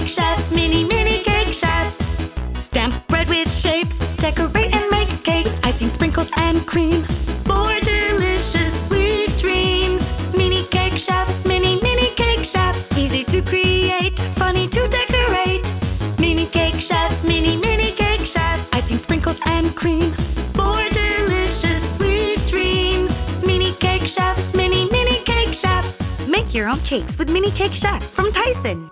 MiniCake Chef, MiniCake Chef. Stamp bread with shapes, decorate and make cakes, icing, sprinkles, and cream for delicious sweet dreams. MiniCake Chef, MiniCake Chef. Easy to create, funny to decorate. MiniCake Chef, MiniCake Chef. Icing, sprinkles, and cream for delicious sweet dreams. MiniCake Chef, MiniCake Chef. Make your own cakes with MiniCake Chef from Tyson.